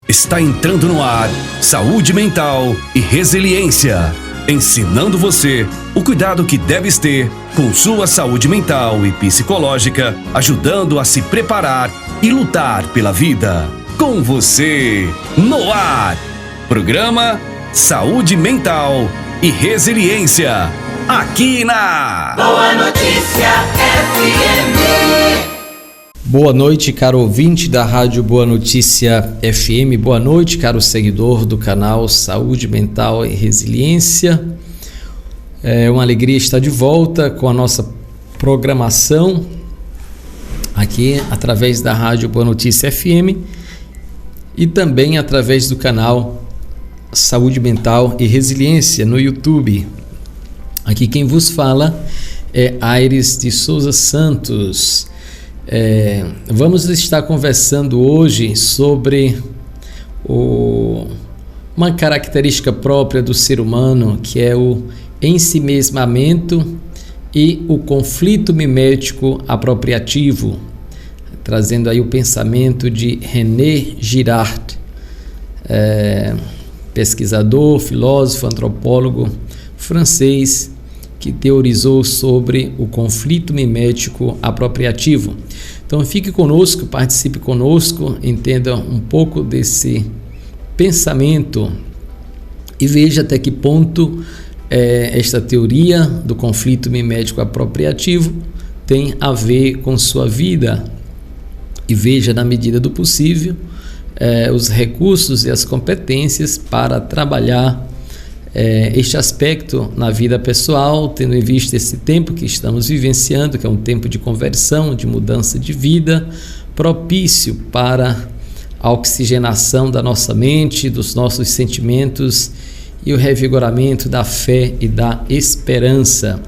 Está entrando no ar Saúde Mental e Resiliência, ensinando você o cuidado que deves ter com sua saúde mental e psicológica, ajudando a se preparar e lutar pela vida. Com você, no ar, programa Saúde Mental e Resiliência, aqui na Boa Notícia FM. Boa noite, caro ouvinte da Rádio Boa Notícia FM. Boa noite, caro seguidor do canal Saúde Mental e Resiliência. É uma alegria estar de volta com a nossa programação aqui através da Rádio Boa Notícia FM e também através do canal Saúde Mental e Resiliência no YouTube. Aqui quem vos fala é Aires de Souza Santos. Vamos estar conversando hoje sobre uma característica própria do ser humano, que é o ensimesmamento e o conflito mimético apropriativo, trazendo aí o pensamento de René Girard, pesquisador, filósofo, antropólogo francês, que teorizou sobre o conflito mimético apropriativo. Então fique conosco, participe conosco, entenda um pouco desse pensamento e veja até que ponto esta teoria do conflito mimético apropriativo tem a ver com sua vida, e veja, na medida do possível, os recursos e as competências para trabalhar este aspecto na vida pessoal, tendo em vista esse tempo que estamos vivenciando, que é um tempo de conversão, de mudança de vida, propício para a oxigenação da nossa mente, dos nossos sentimentos e o revigoramento da fé e da esperança.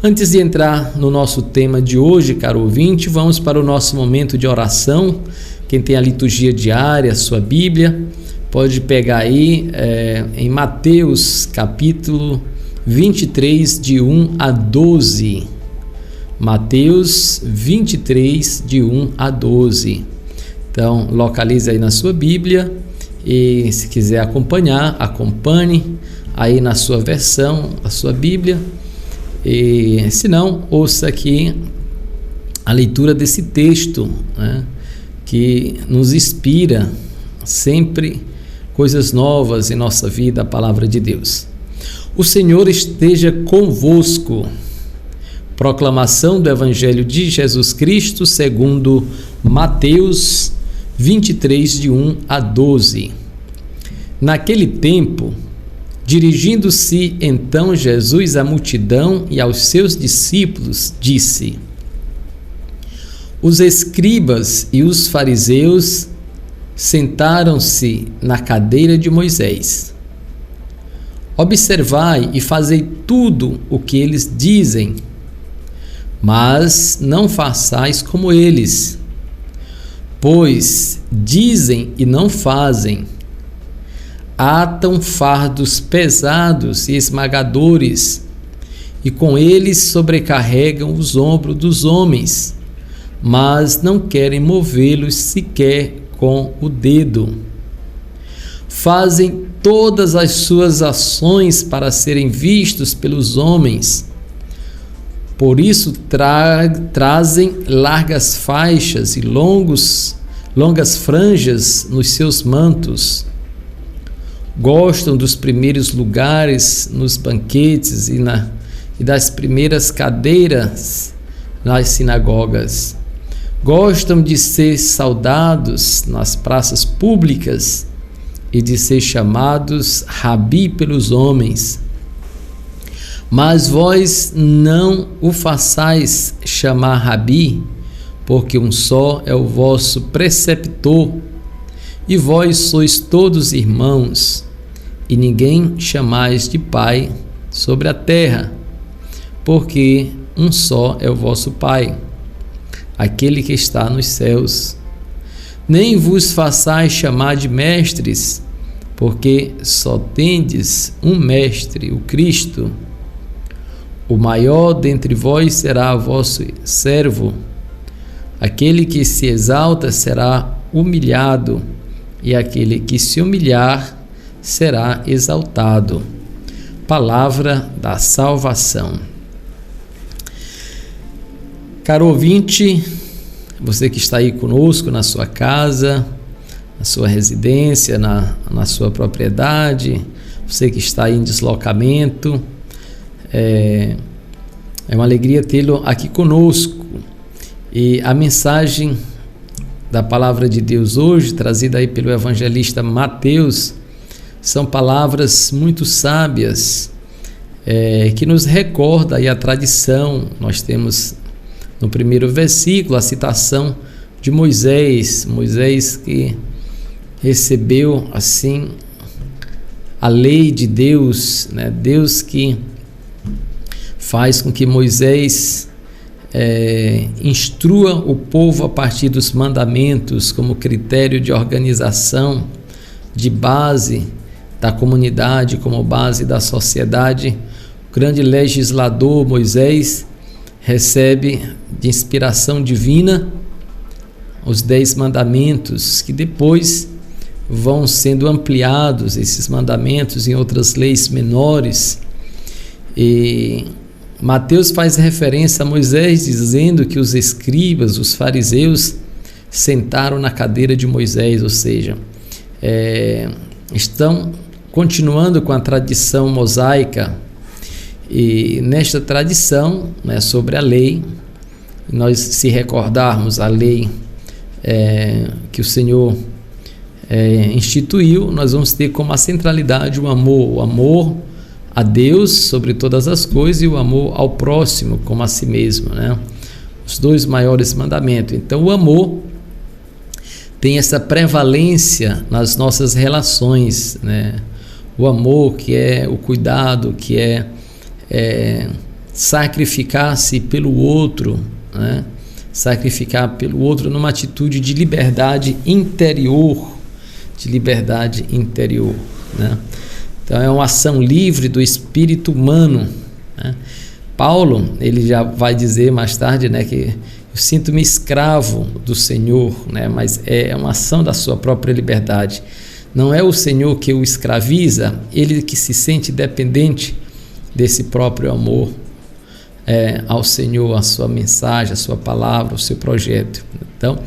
Antes de entrar no nosso tema de hoje, caro ouvinte, vamos para o nosso momento de oração. Quem tem a liturgia diária, a sua Bíblia, pode pegar aí em Mateus capítulo 23, de 1 a 12. Mateus 23, de 1 a 12. Então, localize aí na sua Bíblia e, se quiser acompanhar, acompanhe aí na sua versão, a sua Bíblia. E, se não, ouça aqui a leitura desse texto, né, que nos inspira sempre coisas novas em nossa vida, a palavra de Deus. O Senhor esteja convosco. Proclamação do Evangelho de Jesus Cristo segundo Mateus 23, de 1 a 12. Naquele tempo, dirigindo-se então Jesus à multidão e aos seus discípulos, disse: Os escribas e os fariseus sentaram-se na cadeira de Moisés. Observai e fazei tudo o que eles dizem, mas não façais como eles, pois dizem e não fazem. Atam fardos pesados e esmagadores, e com eles sobrecarregam os ombros dos homens, mas não querem movê-los sequer com o dedo. Fazem todas as suas ações para serem vistos pelos homens. Por isso trazem largas faixas e longas franjas nos seus mantos. Gostam dos primeiros lugares nos banquetes e das primeiras cadeiras nas sinagogas. Gostam de ser saudados nas praças públicas e de ser chamados Rabi pelos homens. Mas vós não o façais chamar Rabi, porque um só é o vosso preceptor, e vós sois todos irmãos, e ninguém chamais de Pai sobre a terra, porque um só é o vosso Pai, aquele que está nos céus. Nem vos façais chamar de mestres, porque só tendes um mestre, o Cristo. O maior dentre vós será vosso servo. Aquele que se exalta será humilhado, e aquele que se humilhar será exaltado. Palavra da salvação. Caro ouvinte, você que está aí conosco na sua casa, na sua residência, na sua propriedade, você que está aí em deslocamento, é uma alegria tê-lo aqui conosco. E a mensagem da palavra de Deus hoje, trazida aí pelo evangelista Mateus, são palavras muito sábias, que nos recorda aí a tradição. Nós temos no primeiro versículo a citação de Moisés que recebeu assim a lei de Deus, né? Deus que faz com que Moisés instrua o povo a partir dos mandamentos como critério de organização, de base da comunidade, como base da sociedade. O grande legislador Moisés recebe de inspiração divina os 10 mandamentos, que depois vão sendo ampliados, esses mandamentos, em outras leis menores. E Mateus faz referência a Moisés, dizendo que os escribas, os fariseus, sentaram na cadeira de Moisés, ou seja, estão continuando com a tradição mosaica. E nesta tradição, né, sobre a lei, nós, se recordarmos a lei que o Senhor instituiu, nós vamos ter como a centralidade o amor a Deus sobre todas as coisas e o amor ao próximo como a si mesmo, né? Os 2 maiores mandamentos. Então o amor tem essa prevalência nas nossas relações, né? O amor, que é o cuidado, que é sacrificar-se pelo outro, né? Sacrificar pelo outro numa atitude de liberdade interior, né? Então é uma ação livre do espírito humano, né? Paulo, ele já vai dizer mais tarde, né, que eu sinto-me escravo do Senhor, né? Mas é uma ação da sua própria liberdade. Não é o Senhor que o escraviza, ele que se sente dependente desse próprio amor ao Senhor, a sua mensagem, a sua palavra, o seu projeto. Então,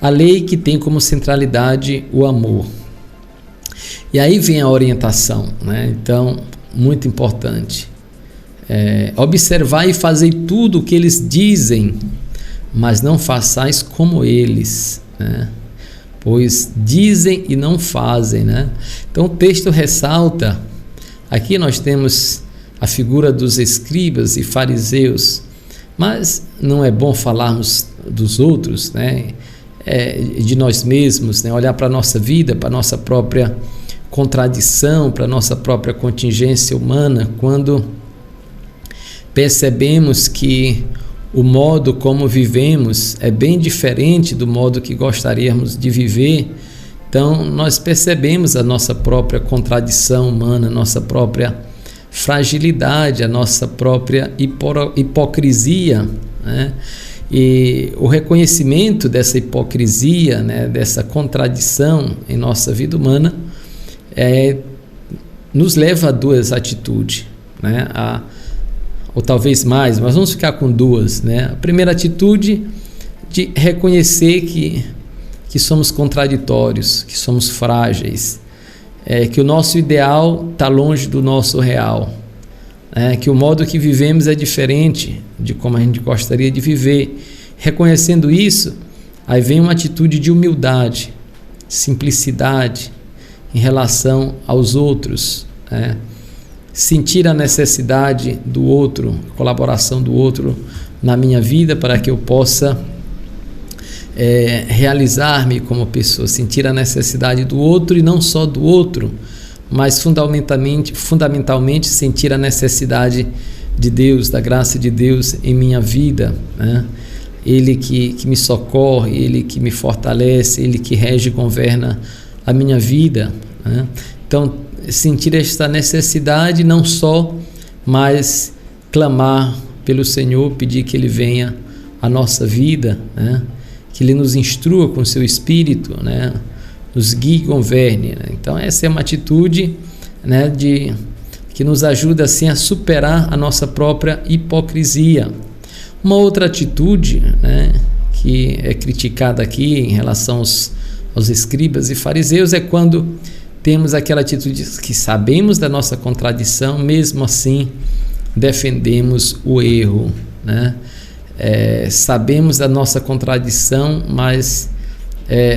a lei que tem como centralidade o amor. E aí vem a orientação, né? Então, muito importante. Observar e fazer tudo o que eles dizem, mas não façais como eles, né? Pois dizem e não fazem, né? Então o texto ressalta, aqui nós temos a figura dos escribas e fariseus, mas não é bom falarmos dos outros, né? De nós mesmos, né? Olhar para a nossa vida, para a nossa própria contradição, para a nossa própria contingência humana, quando percebemos que o modo como vivemos é bem diferente do modo que gostaríamos de viver. Então nós percebemos a nossa própria contradição humana, a nossa própria fragilidade, a nossa própria hipocrisia, né? E o reconhecimento dessa hipocrisia, né, dessa contradição em nossa vida humana, nos leva a 2 atitudes, né? Ou talvez mais, mas vamos ficar com 2, né? A primeira atitude de reconhecer que somos contraditórios, que somos frágeis, que o nosso ideal está longe do nosso real, que o modo que vivemos é diferente de como a gente gostaria de viver. Reconhecendo isso, aí vem uma atitude de humildade, simplicidade em relação aos outros, né? Sentir a necessidade do outro, a colaboração do outro na minha vida para que eu possa realizar-me como pessoa, sentir a necessidade do outro e não só do outro, mas fundamentalmente sentir a necessidade de Deus, da graça de Deus em minha vida, né? Ele que me socorre, Ele que me fortalece, Ele que rege e governa a minha vida, né? Então, sentir esta necessidade não só, mas clamar pelo Senhor, pedir que Ele venha à nossa vida, né? Que Ele nos instrua com seu Espírito, né? nos guie e governe, né? Então essa é uma atitude, né, que nos ajuda assim a superar a nossa própria hipocrisia. Uma outra atitude, né, que é criticada aqui em relação aos escribas e fariseus é quando temos aquela atitude que sabemos da nossa contradição, mesmo assim defendemos o erro, né? Sabemos da nossa contradição, mas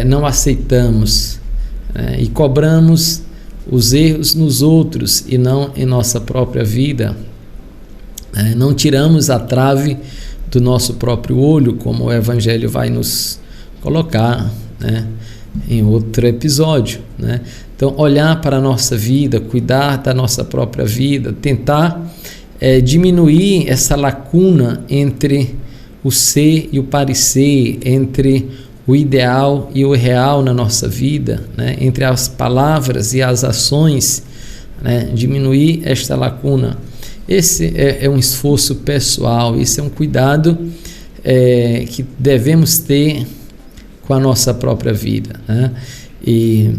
não aceitamos, né? E cobramos os erros nos outros e não em nossa própria vida, né? Não tiramos a trave do nosso próprio olho, como o Evangelho vai nos colocar, né, em outro episódio, né? Então, olhar para a nossa vida, cuidar da nossa própria vida, tentar diminuir essa lacuna entre o ser e o parecer, entre o ideal e o real na nossa vida, né? Entre as palavras e as ações, né? Diminuir esta lacuna. Esse é um esforço pessoal, esse é um cuidado que devemos ter com a nossa própria vida, né? E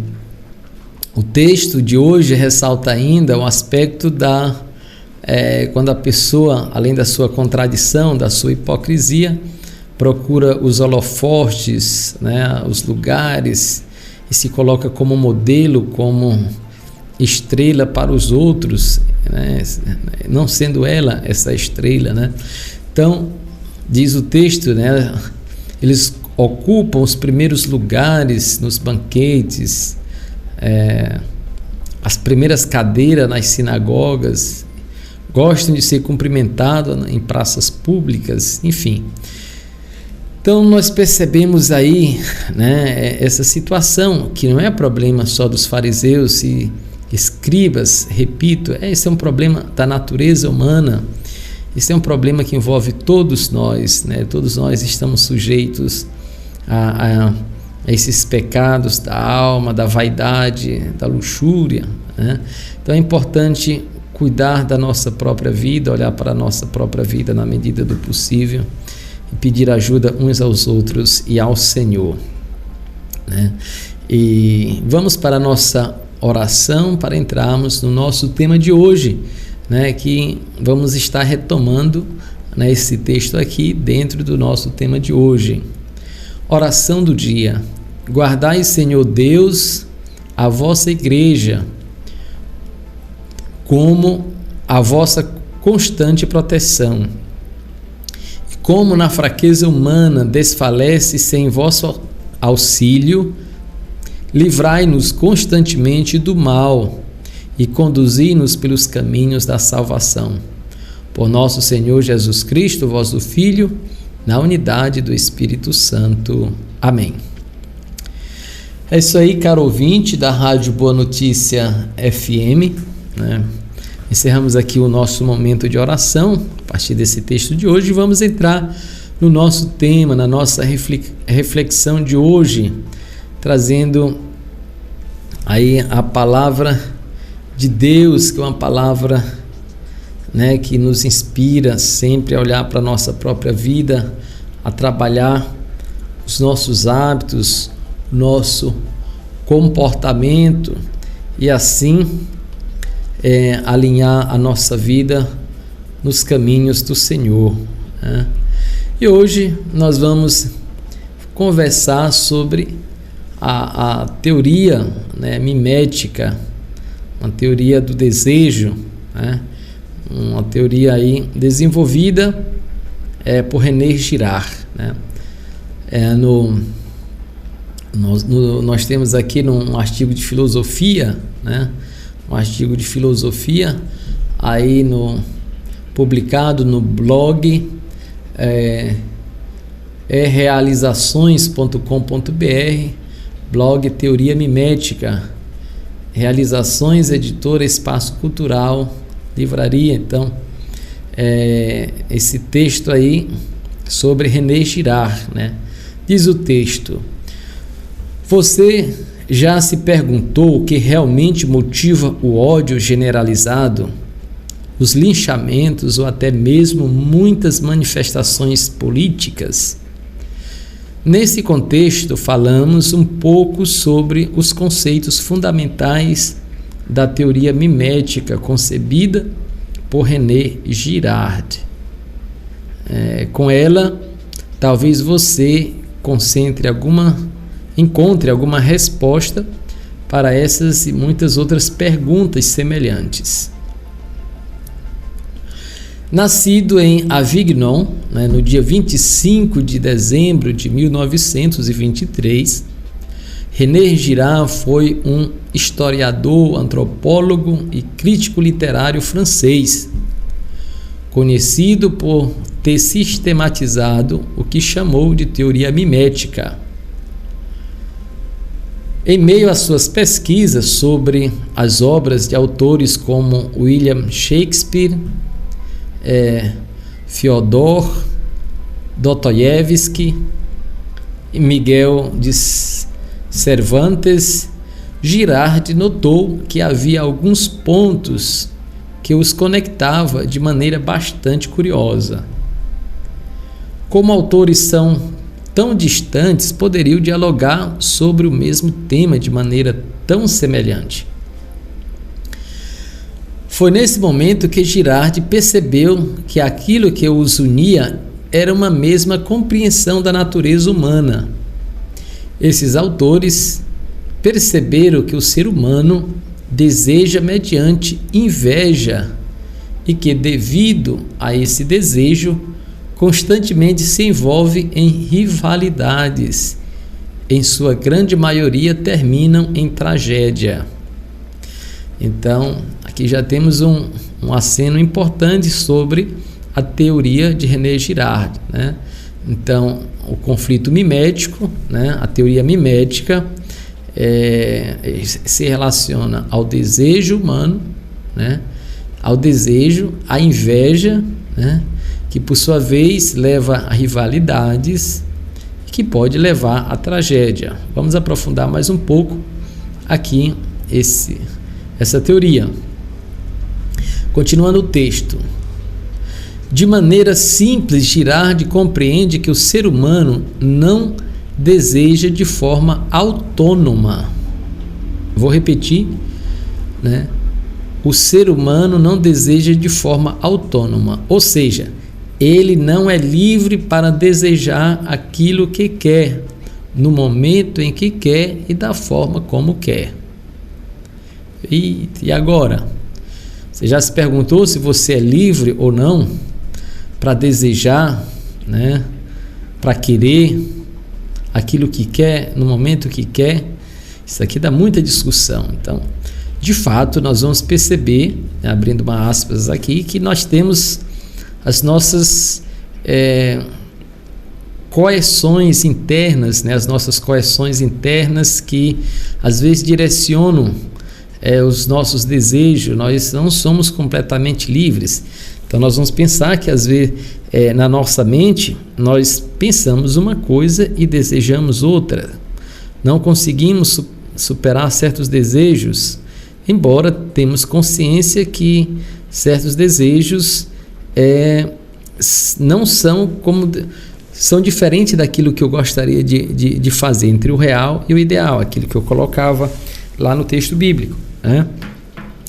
o texto de hoje ressalta ainda o aspecto quando a pessoa, além da sua contradição, da sua hipocrisia, procura os holofotes, né, os lugares, e se coloca como modelo, como estrela para os outros, né, não sendo ela essa estrela, né? Então, diz o texto, né, eles ocupam os primeiros lugares nos banquetes, as primeiras cadeiras nas sinagogas, gostam de ser cumprimentados em praças públicas, enfim. Então nós percebemos aí, né, essa situação, que não é problema só dos fariseus e escribas, repito, esse é um problema da natureza humana, esse é um problema que envolve todos nós, né? Todos nós estamos sujeitos a esses pecados da alma, da vaidade, da luxúria, né? Então é importante cuidar da nossa própria vida, olhar para a nossa própria vida na medida do possível e pedir ajuda uns aos outros e ao Senhor, né? E vamos para a nossa oração para entrarmos no nosso tema de hoje, né? Que vamos estar retomando, né, esse texto aqui dentro do nosso tema de hoje. Oração do dia. Guardai, Senhor Deus, a vossa igreja como a vossa constante proteção. E como na fraqueza humana desfalece sem vosso auxílio, livrai-nos constantemente do mal e conduzi-nos pelos caminhos da salvação. Por nosso Senhor Jesus Cristo, vosso Filho, na unidade do Espírito Santo. Amém. É isso aí, caro ouvinte da Rádio Boa Notícia FM, né? Encerramos aqui o nosso momento de oração a partir desse texto de hoje. Vamos entrar no nosso tema, na nossa reflexão de hoje, trazendo aí a palavra de Deus, que é uma palavra, né, que nos inspira sempre a olhar para a nossa própria vida, a trabalhar os nossos hábitos, nosso comportamento e assim alinhar a nossa vida nos caminhos do Senhor, né? E hoje nós vamos conversar sobre a teoria, né, mimética, uma teoria do desejo, né? Uma teoria aí desenvolvida por René Girard, né? Nós temos aqui um artigo de filosofia, né? Um artigo de filosofia aí publicado no blog realizações.com.br, blog Teoria Mimética, Realizações, editora Espaço Cultural, livraria. Então, esse texto aí sobre René Girard, né? Diz o texto: você já se perguntou o que realmente motiva o ódio generalizado, os linchamentos ou até mesmo muitas manifestações políticas? Nesse contexto, falamos um pouco sobre os conceitos fundamentais da teoria mimética concebida por René Girard. Com ela, talvez você encontre alguma resposta para essas e muitas outras perguntas semelhantes. Nascido em Avignon, no dia 25 de dezembro de 1923, René Girard foi um historiador, antropólogo e crítico literário francês, conhecido por ter sistematizado o que chamou de teoria mimética. Em meio às suas pesquisas sobre as obras de autores como William Shakespeare, Fyodor Dostoiévski e Miguel de Cervantes, Girard notou que havia alguns pontos que os conectava de maneira bastante curiosa. Como autores são tão distantes, poderiam dialogar sobre o mesmo tema de maneira tão semelhante. Foi nesse momento que Girard percebeu que aquilo que os unia era uma mesma compreensão da natureza humana. Esses autores perceberam que o ser humano deseja mediante inveja e que, devido a esse desejo, constantemente se envolve em rivalidades. Em sua grande maioria terminam em tragédia. Então, aqui já temos um aceno importante sobre a teoria de René Girard, Então, o conflito mimético, a teoria mimética se relaciona ao desejo humano, ao desejo, à inveja, que por sua vez leva a rivalidades, que pode levar à tragédia. Vamos aprofundar mais um pouco aqui essa teoria. Continuando o texto. De maneira simples, Girard compreende que o ser humano não deseja de forma autônoma. Vou repetir, O ser humano não deseja de forma autônoma, ou seja, ele não é livre para desejar aquilo que quer, no momento em que quer e da forma como quer. E agora? Você já se perguntou se você é livre ou não para desejar, para querer aquilo que quer, no momento que quer? Isso aqui dá muita discussão. Então, de fato, nós vamos perceber, abrindo uma aspas aqui, que nós temos as nossas coerções internas, as nossas coerções internas que às vezes direcionam os nossos desejos. Nós não somos completamente livres. Então nós vamos pensar que às vezes na nossa mente nós pensamos uma coisa e desejamos outra. Não conseguimos superar certos desejos, embora temos consciência que certos desejos não são são diferentes daquilo que eu gostaria de fazer, entre o real e o ideal, aquilo que eu colocava lá no texto bíblico.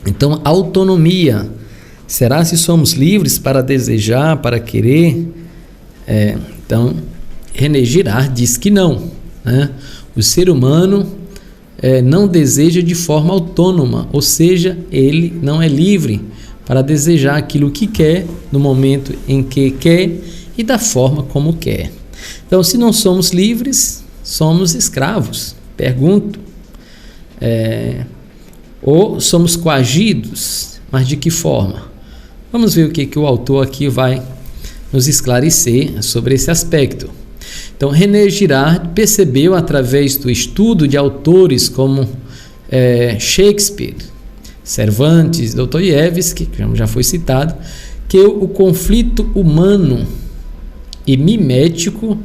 Então, autonomia. Será se somos livres para desejar, para querer? Então, René Girard diz que não. O ser humano não deseja de forma autônoma, ou seja, ele não é livre para desejar aquilo que quer, no momento em que quer e da forma como quer. Então, se não somos livres, somos escravos. Pergunto. Ou somos coagidos, mas de que forma? Vamos ver o que o autor aqui vai nos esclarecer sobre esse aspecto. Então, René Girard percebeu, através do estudo de autores como Shakespeare, Cervantes, Dostoiévski, que já foi citado, que o conflito humano e mimético,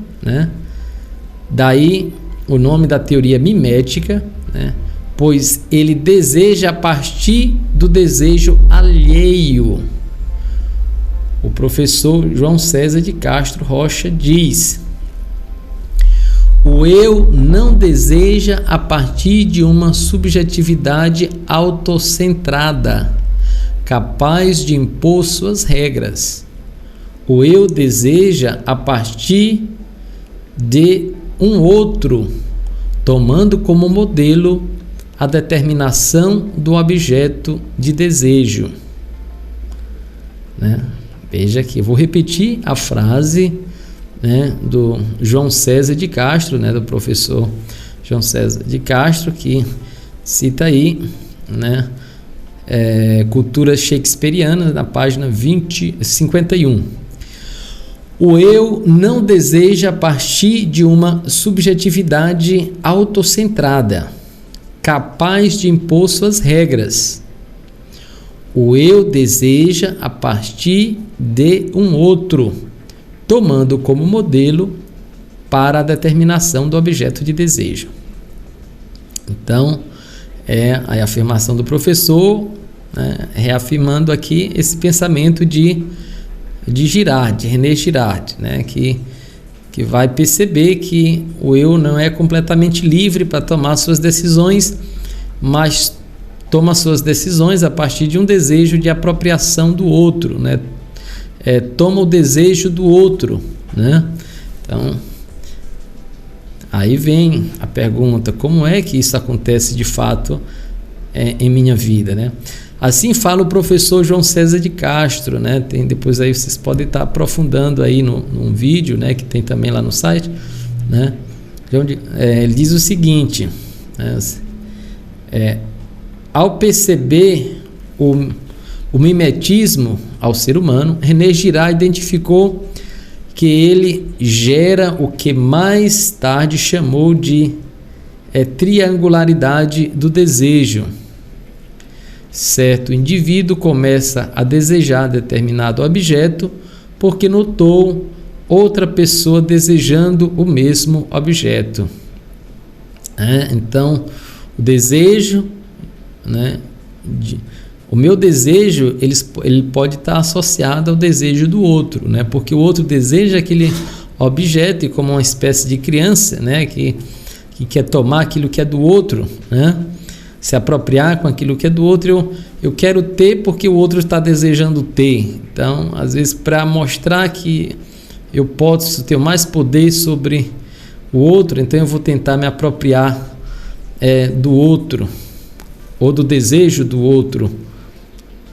daí o nome da teoria mimética, pois ele deseja a partir do desejo alheio. O professor João César de Castro Rocha diz: O eu não deseja a partir de uma subjetividade autocentrada, capaz de impor suas regras. O eu deseja a partir de um outro, tomando como modelo a determinação do objeto de desejo. Né? Veja aqui, eu vou repetir a frase, né, do João César de Castro, né, do professor João César de Castro, que cita aí, né, Cultura Shakespeariana, na página 51. O eu não deseja a partir de uma subjetividade autocentrada, capaz de impor suas regras. O eu deseja a partir de um outro, tomando como modelo para a determinação do objeto de desejo. Então, é a afirmação do professor, né, reafirmando aqui esse pensamento de Girard, René Girard, né, que vai perceber que o eu não é completamente livre para tomar suas decisões, mas toma suas decisões a partir de um desejo de apropriação do outro, né? Toma o desejo do outro, né? Então, aí vem a pergunta: como é que isso acontece de fato em minha vida, né? Assim fala o professor João César de Castro, né? Tem, depois aí vocês podem estar aprofundando aí num vídeo, né, que tem também lá no site, né? Ele diz o seguinte, né? Ao perceber o mimetismo ao ser humano, René Girard identificou que ele gera o que mais tarde chamou de triangularidade do desejo. Certo indivíduo começa a desejar determinado objeto porque notou outra pessoa desejando o mesmo objeto. Então, o desejo, né, o meu desejo ele pode estar associado ao desejo do outro, né, porque o outro deseja aquele objeto, e como uma espécie de criança, né, que quer tomar aquilo que é do outro, né, se apropriar com aquilo que é do outro, eu quero ter porque o outro está desejando ter. Então, às vezes, para mostrar que eu posso ter mais poder sobre o outro, então eu vou tentar me apropriar do outro, ou do desejo do outro,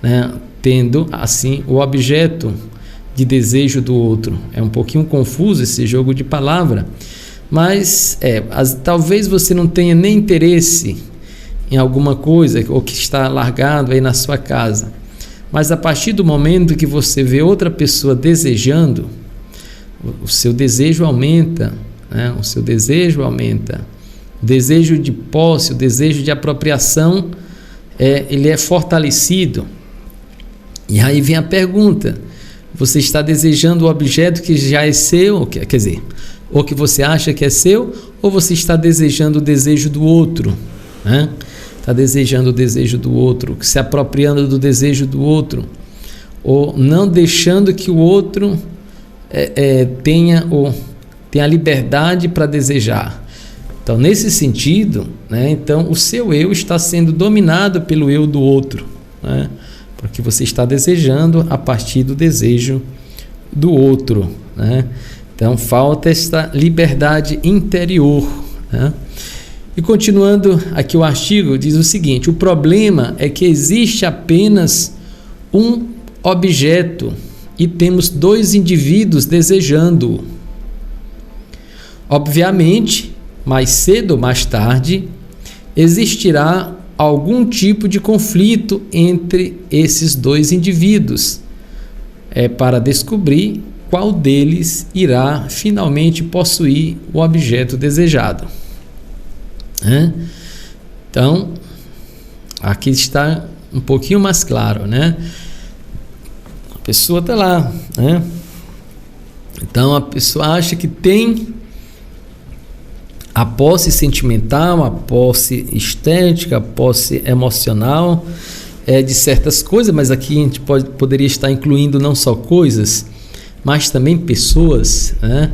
né? Tendo assim o objeto de desejo do outro. É um pouquinho confuso esse jogo de palavra, mas talvez você não tenha nem interesse em alguma coisa, ou que está largado aí na sua casa, mas a partir do momento que você vê outra pessoa desejando, o seu desejo aumenta, né? O seu desejo aumenta, o desejo de posse, o desejo de apropriação, ele é fortalecido. E aí vem a pergunta: você está desejando o objeto que já é seu, quer dizer, ou que você acha que é seu, ou você está desejando o desejo do outro, né? Está desejando o desejo do outro, se apropriando do desejo do outro, ou não deixando que o outro tenha a liberdade para desejar. Então, nesse sentido, né, então o seu eu está sendo dominado pelo eu do outro, né, porque você está desejando a partir do desejo do outro, né? Então, falta esta liberdade interior, né? E continuando aqui o artigo, diz o seguinte: o problema é que existe apenas um objeto e temos dois indivíduos desejando-o. Obviamente, mais cedo ou mais tarde, existirá algum tipo de conflito entre esses dois indivíduos, para descobrir qual deles irá finalmente possuir o objeto desejado. Então, aqui está um pouquinho mais claro, né? A pessoa está lá, né? Então, a pessoa acha que tem a posse sentimental, a posse estética, a posse emocional de certas coisas, mas aqui a gente poderia estar incluindo não só coisas, mas também pessoas, né?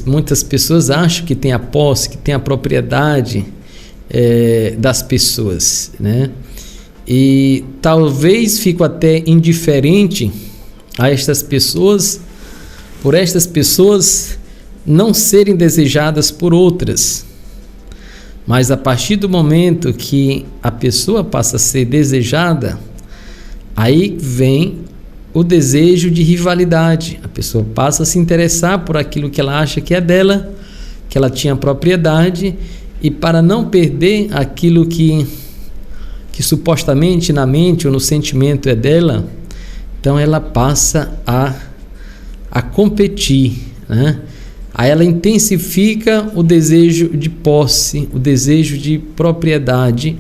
Muitas pessoas acham que tem a posse, que tem a propriedade das pessoas, né? E talvez fico até indiferente a estas pessoas, por estas pessoas não serem desejadas por outras. Mas a partir do momento que a pessoa passa a ser desejada, aí vem o desejo de rivalidade. A pessoa passa a se interessar por aquilo que ela acha que é dela, que ela tinha propriedade, e para não perder aquilo que supostamente na mente ou no sentimento é dela, então ela passa a competir, né? Aí ela intensifica o desejo de posse, o desejo de propriedade,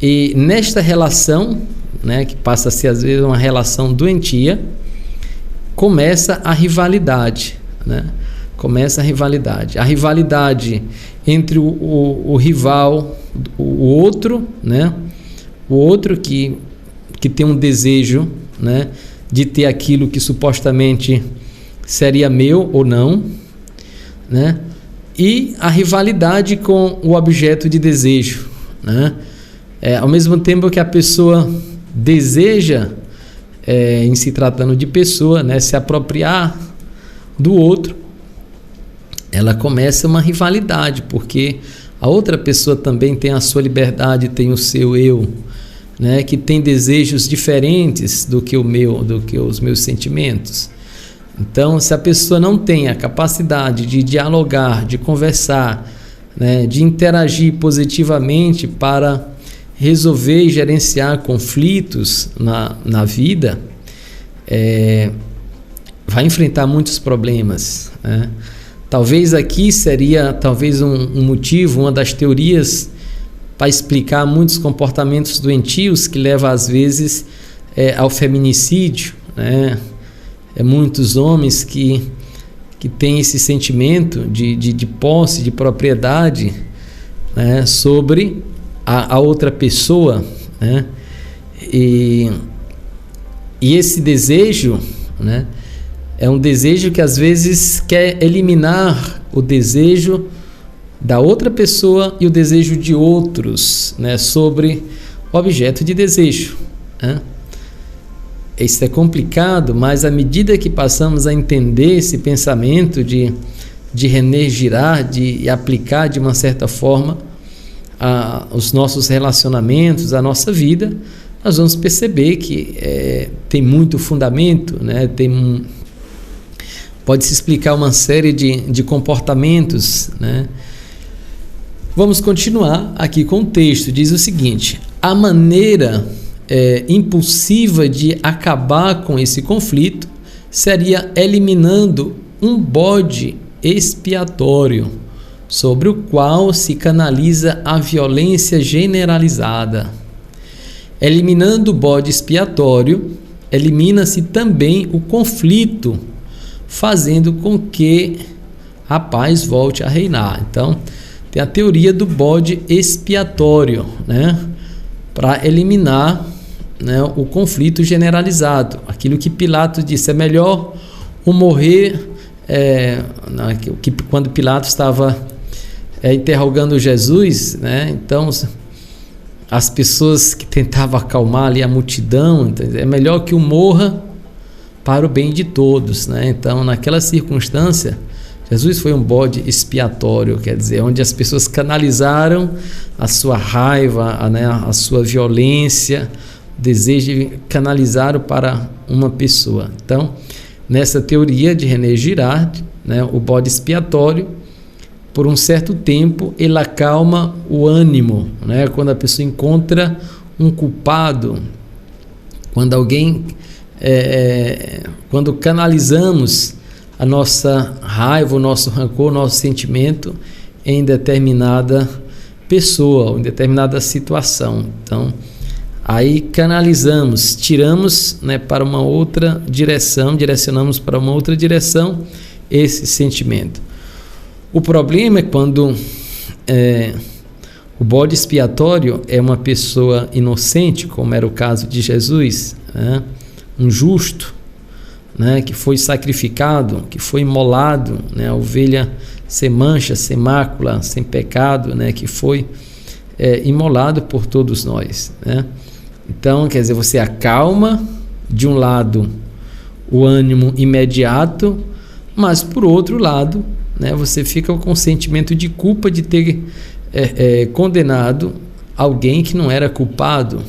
e nesta relação, né, que passa a ser às vezes uma relação doentia, começa a rivalidade, né? Começa a rivalidade entre o rival, o outro, né? O outro que tem um desejo, né, de ter aquilo que supostamente seria meu ou não, né? E a rivalidade com o objeto de desejo, né? Ao mesmo tempo que a pessoa deseja, em se tratando de pessoa, né, se apropriar do outro, ela começa uma rivalidade, porque a outra pessoa também tem a sua liberdade, tem o seu eu, né, que tem desejos diferentes do que o meu, do que os meus sentimentos. Então, se a pessoa não tem a capacidade de dialogar, de conversar, né, de interagir positivamente para resolver e gerenciar conflitos na vida, vai enfrentar muitos problemas, né? Talvez aqui seria um motivo, uma das teorias para explicar muitos comportamentos doentios que levam às vezes ao feminicídio, né? Muitos homens que têm esse sentimento de posse, de propriedade, né, sobre a outra pessoa, né? E esse desejo, né, é um desejo que às vezes quer eliminar o desejo da outra pessoa e o desejo de outros, né, sobre o objeto de desejo, né? Isso é complicado, mas à medida que passamos a entender esse pensamento de René Girard, de aplicar de uma certa forma os nossos relacionamentos, a nossa vida, nós vamos perceber que tem muito fundamento, né? Pode-se explicar uma série de comportamentos, né? Vamos continuar aqui com o texto. Diz o seguinte: a maneira impulsiva de acabar com esse conflito seria eliminando um bode expiatório sobre o qual se canaliza a violência generalizada. Eliminando o bode expiatório, elimina-se também o conflito, fazendo com que a paz volte a reinar. Então, tem a teoria do bode expiatório, né, para eliminar, né, o conflito generalizado. Aquilo que Pilatos disse: é melhor o morrer, quando Pilatos estava interrogando Jesus, né, então as pessoas que tentavam acalmar ali a multidão, é melhor que o morra para o bem de todos, né? Então, naquela circunstância, Jesus foi um bode expiatório, quer dizer, onde as pessoas canalizaram a sua raiva, né, a sua violência, o desejo de canalizaram para uma pessoa. Então, nessa teoria de René Girard, né, o bode expiatório, por um certo tempo, ele acalma o ânimo, né? Quando a pessoa encontra um culpado, quando alguém, quando canalizamos a nossa raiva, o nosso rancor, o nosso sentimento em determinada pessoa, em determinada situação. Então, aí canalizamos, tiramos, né, para uma outra direção, direcionamos para uma outra direção esse sentimento. O problema é quando o bode expiatório é uma pessoa inocente, como era o caso de Jesus, né, um justo, né, que foi sacrificado, que foi imolado, né, a ovelha sem mancha, sem mácula, sem pecado, né, que foi imolado por todos nós, né? Então, quer dizer, você acalma de um lado o ânimo imediato, mas por outro lado, né, você fica com o sentimento de culpa de ter condenado alguém que não era culpado,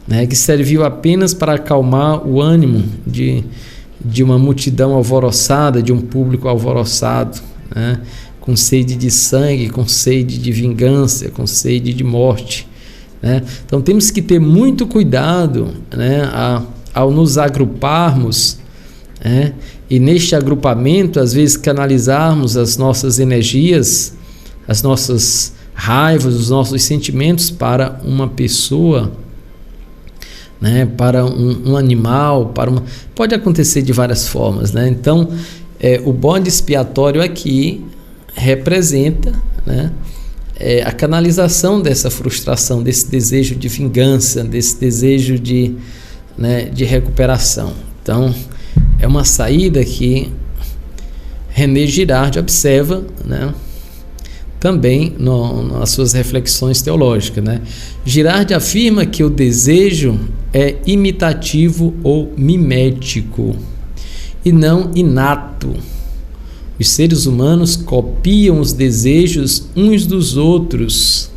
né, que serviu apenas para acalmar o ânimo de uma multidão alvoroçada, de um público alvoroçado, né, com sede de sangue, com sede de vingança, com sede de morte, né? Então temos que ter muito cuidado, né, ao nos agruparmos, né, e neste agrupamento às vezes canalizarmos as nossas energias, as nossas raivas, os nossos sentimentos para uma pessoa, né, para um animal, pode acontecer de várias formas, né? Então o bode expiatório aqui representa, né, a canalização dessa frustração, desse desejo de vingança, desse desejo de recuperação. Então é uma saída que René Girard observa, né, também nas suas reflexões teológicas, né? Girard afirma que o desejo é imitativo ou mimético e não inato. Os seres humanos copiam os desejos uns dos outros.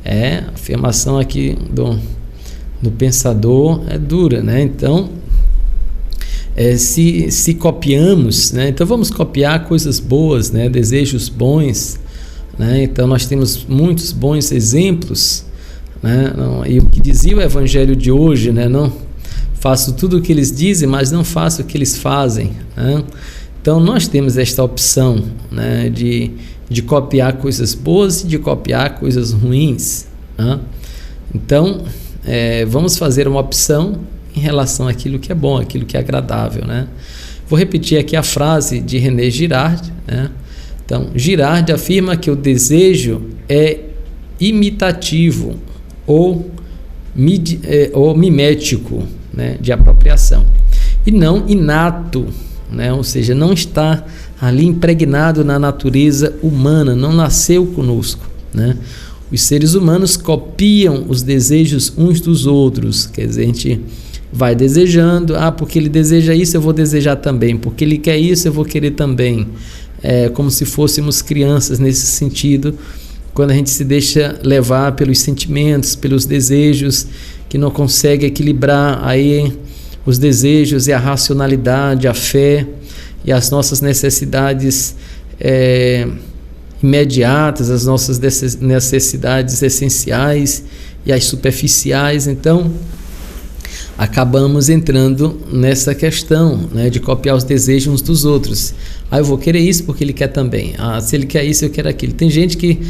A afirmação aqui do pensador é dura, né? Então, se copiamos, né? Então vamos copiar coisas boas, né? Desejos bons, né? Então nós temos muitos bons exemplos, né? E o que dizia o evangelho de hoje, né? Não faço tudo o que eles dizem, mas não faço o que eles fazem, né? Então nós temos esta opção, né, de copiar coisas boas e de copiar coisas ruins, né? Então vamos fazer uma opção em relação àquilo que é bom, àquilo que é agradável, né? Vou repetir aqui a frase de René Girard, né? Então, Girard afirma que o desejo é imitativo ou mimético, né, de apropriação, e não inato, né? Ou seja, não está ali impregnado na natureza humana, não nasceu conosco, né? Os seres humanos copiam os desejos uns dos outros, quer dizer, a gente vai desejando, porque ele deseja isso, eu vou desejar também, porque ele quer isso, eu vou querer também. Como se fôssemos crianças nesse sentido, quando a gente se deixa levar pelos sentimentos, pelos desejos, que não consegue equilibrar aí os desejos e a racionalidade, a fé e as nossas necessidades imediatas, as nossas necessidades essenciais e as superficiais. Então acabamos entrando nessa questão, né, de copiar os desejos uns dos outros. Eu vou querer isso porque ele quer também. Se ele quer isso, eu quero aquilo. Tem gente que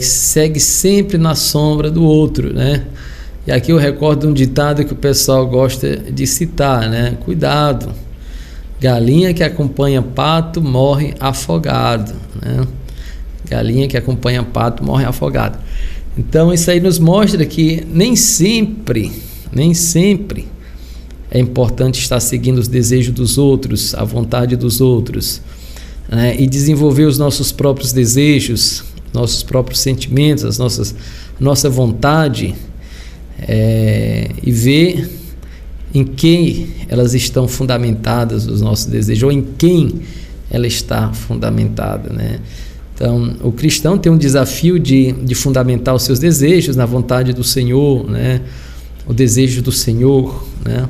segue sempre na sombra do outro, né? E aqui eu recordo um ditado que o pessoal gosta de citar, né? Cuidado, galinha que acompanha pato morre afogado, né? Galinha que acompanha pato morre afogado. Então isso aí nos mostra que nem sempre é importante estar seguindo os desejos dos outros, a vontade dos outros, né? E desenvolver os nossos próprios desejos, nossos próprios sentimentos, nossa vontade, e ver em quem elas estão fundamentadas, os nossos desejos, ou em quem ela está fundamentada, né? Então, o cristão tem um desafio de fundamentar os seus desejos na vontade do Senhor, né? O desejo do Senhor, né?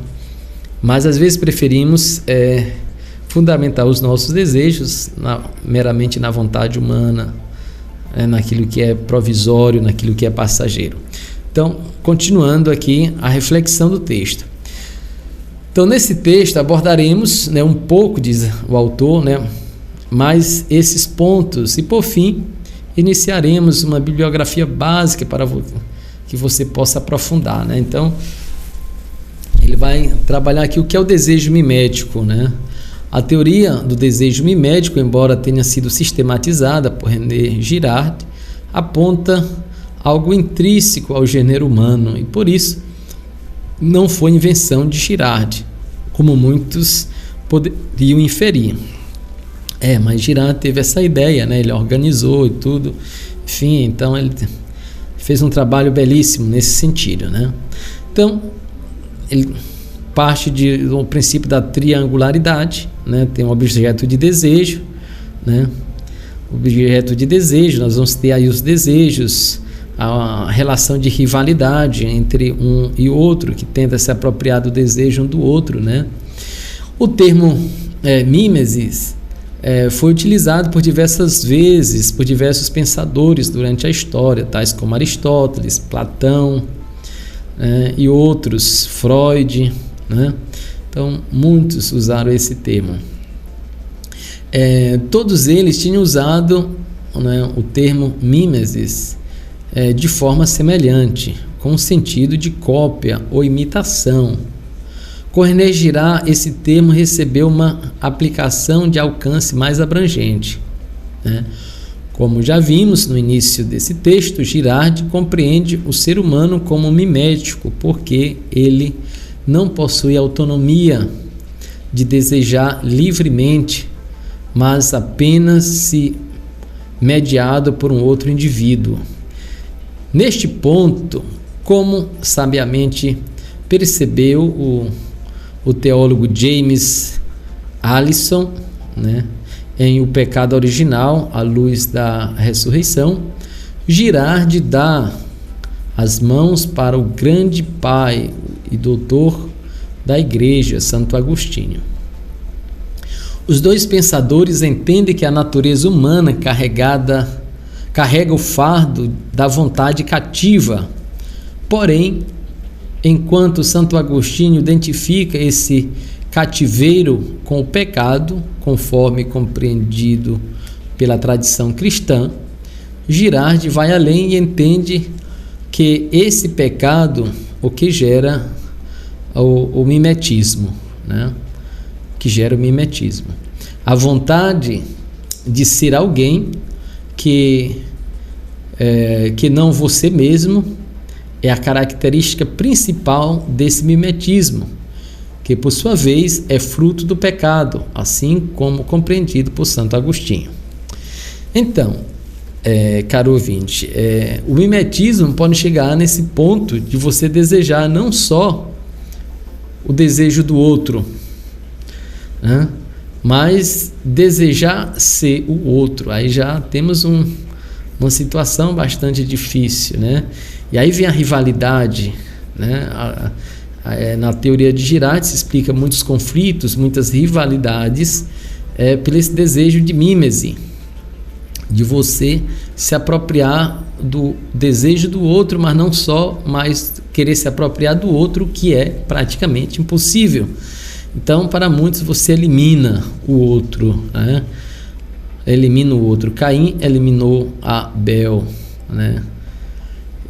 Mas às vezes preferimos fundamentar os nossos desejos meramente na vontade humana, naquilo que é provisório, naquilo que é passageiro. Então, continuando aqui a reflexão do texto. Então, nesse texto abordaremos, né, um pouco, diz o autor, né, mais esses pontos, e por fim iniciaremos uma bibliografia básica para que você possa aprofundar, né? Então ele vai trabalhar aqui o que é o desejo mimético, né? A teoria do desejo mimético, embora tenha sido sistematizada por René Girard, aponta algo intrínseco ao gênero humano e por isso não foi invenção de Girard. como muitos poderiam inferir. Mas Girard teve essa ideia, né? Ele organizou e tudo, enfim, então ele fez um trabalho belíssimo nesse sentido, né? Então, ele parte do princípio da triangularidade, né? Tem um objeto de desejo, né? Objeto de desejo, nós vamos ter aí os desejos, a relação de rivalidade entre um e outro, que tenta se apropriar do desejo um do outro, né? O termo mimesis foi utilizado por diversas vezes por diversos pensadores durante a história, tais como Aristóteles, Platão, e outros, Freud, né? Então, muitos usaram esse termo. Todos eles tinham usado, né, o termo mimesis de forma semelhante, com o sentido de cópia ou imitação. Com René Girard, esse termo recebeu uma aplicação de alcance mais abrangente, né? Como já vimos no início desse texto, Girard compreende o ser humano como mimético, porque ele não possui autonomia de desejar livremente, mas apenas se mediado por um outro indivíduo. Neste ponto, como sabiamente percebeu o teólogo James Allison, né, em O Pecado Original, à luz da ressurreição, Girard dá as mãos para o grande pai e doutor da Igreja, Santo Agostinho. Os dois pensadores entendem que a natureza humana carrega o fardo da vontade cativa. Porém, enquanto Santo Agostinho identifica esse cativeiro com o pecado, conforme compreendido pela tradição cristã, Girard vai além e entende que esse pecado o que gera o mimetismo, né? Que gera o mimetismo. A vontade de ser alguém que não você mesmo é a característica principal desse mimetismo, que por sua vez é fruto do pecado, assim como compreendido por Santo Agostinho. Então, caro ouvinte, o mimetismo pode chegar nesse ponto de você desejar não só o desejo do outro, né, mas desejar ser o outro. Aí já temos uma situação bastante difícil, né? E aí vem a rivalidade, né? Na teoria de Girard se explica muitos conflitos, muitas rivalidades por esse desejo de mímese, de você se apropriar do desejo do outro, mas não só, mas querer se apropriar do outro, que é praticamente impossível. Então, para muitos, você elimina o outro, né? Elimina o outro. Caim eliminou Abel, né?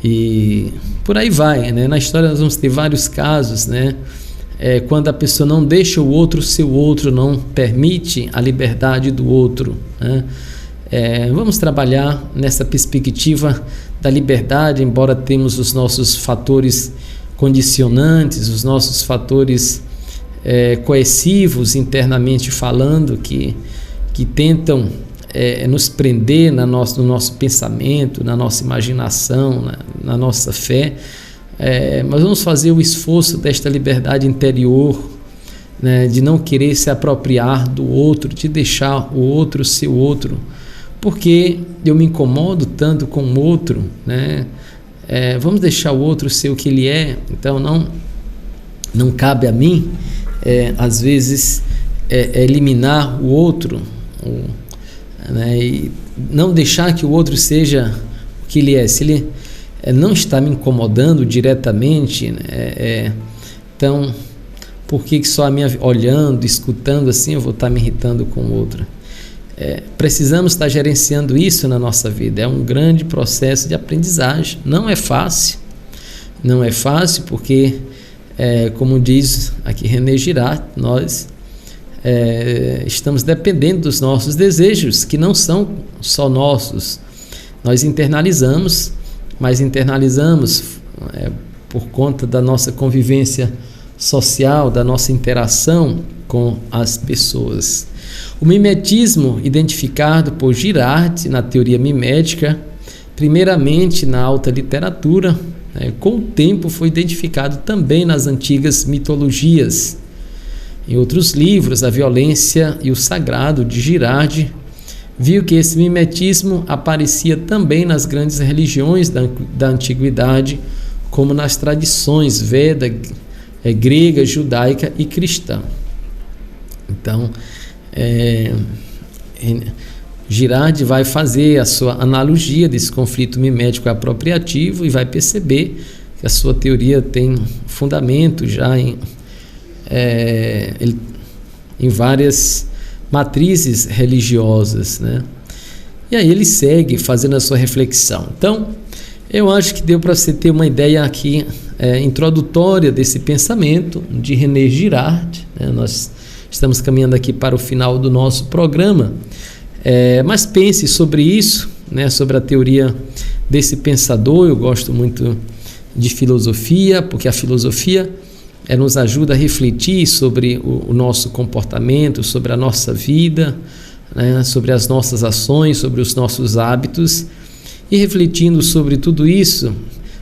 E por aí vai, né? Na história nós vamos ter vários casos, né? Quando a pessoa não deixa o outro ser o outro, não permite a liberdade do outro, né? Vamos trabalhar nessa perspectiva da liberdade, embora temos os nossos fatores condicionantes, os nossos fatores coercivos internamente falando, que tentam nos prender no nosso pensamento, na nossa imaginação, na nossa fé, mas vamos fazer o esforço desta liberdade interior, né, de não querer se apropriar do outro, de deixar o outro ser o outro, porque eu me incomodo tanto com o outro, né? Vamos deixar o outro ser o que ele é. Então não cabe a mim, às vezes, eliminar o outro, né? E não deixar que o outro seja o que ele é. Se ele não está me incomodando diretamente, né? Então, por que só a minha olhando, escutando assim, eu vou estar me irritando com o outro? Precisamos estar gerenciando isso na nossa vida. É um grande processo de aprendizagem. Não é fácil porque, como diz aqui René Girard, nós estamos dependendo dos nossos desejos, que não são só nossos. Nós internalizamos, mas internalizamos por conta da nossa convivência social, da nossa interação com as pessoas. O mimetismo, identificado por Girard na teoria mimética, primeiramente na alta literatura, com o tempo foi identificado também nas antigas mitologias. Em outros livros, A Violência e o Sagrado, de Girard, viu que esse mimetismo aparecia também nas grandes religiões da antiguidade, como nas tradições Veda, grega, judaica e cristã. Então, Girard vai fazer a sua analogia desse conflito mimético apropriativo e vai perceber que a sua teoria tem fundamento já em várias matrizes religiosas, né? E aí ele segue fazendo a sua reflexão. Então, eu acho que deu para você ter uma ideia aqui introdutória desse pensamento de René Girard, né? Nós estamos caminhando aqui para o final do nosso programa, mas pense sobre isso, né? Sobre a teoria desse pensador. Eu gosto muito de filosofia, porque a filosofia nos ajuda a refletir sobre o nosso comportamento, sobre a nossa vida, né? Sobre as nossas ações, sobre os nossos hábitos. E refletindo sobre tudo isso,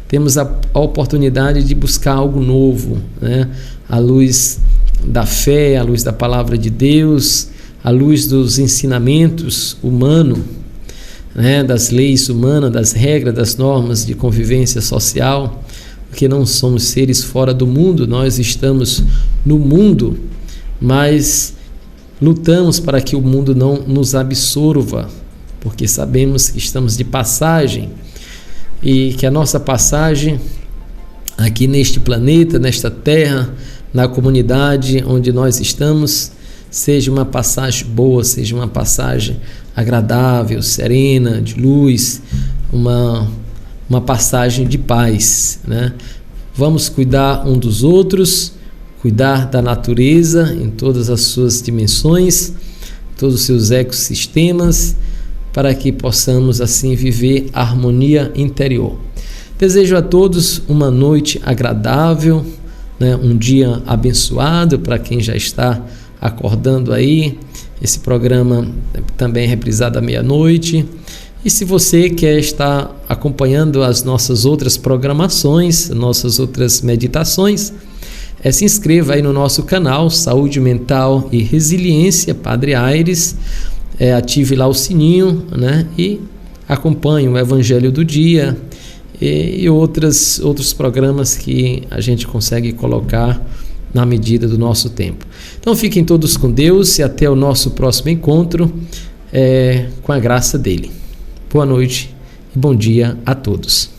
temos a oportunidade de buscar algo novo, né? À luz da fé, à luz da palavra de Deus, à luz dos ensinamentos humanos, né? Das leis humanas, das regras, das normas de convivência social, porque não somos seres fora do mundo, nós estamos no mundo, mas lutamos para que o mundo não nos absorva, porque sabemos que estamos de passagem e que a nossa passagem aqui neste planeta, nesta terra, na comunidade onde nós estamos, seja uma passagem boa, seja uma passagem agradável, serena, de luz, uma passagem de paz, né? Vamos cuidar um dos outros, cuidar da natureza em todas as suas dimensões, todos os seus ecossistemas, para que possamos assim viver a harmonia interior. Desejo a todos uma noite agradável, né? Um dia abençoado para quem já está acordando aí. Esse programa também é reprisado à meia-noite. E se você quer estar acompanhando as nossas outras programações, nossas outras meditações, se inscreva aí no nosso canal Saúde Mental e Resiliência, Padre Aires, ative lá o sininho, né? E acompanhe o Evangelho do Dia e outros programas que a gente consegue colocar na medida do nosso tempo. Então fiquem todos com Deus e até o nosso próximo encontro, com a graça dele. Boa noite e bom dia a todos.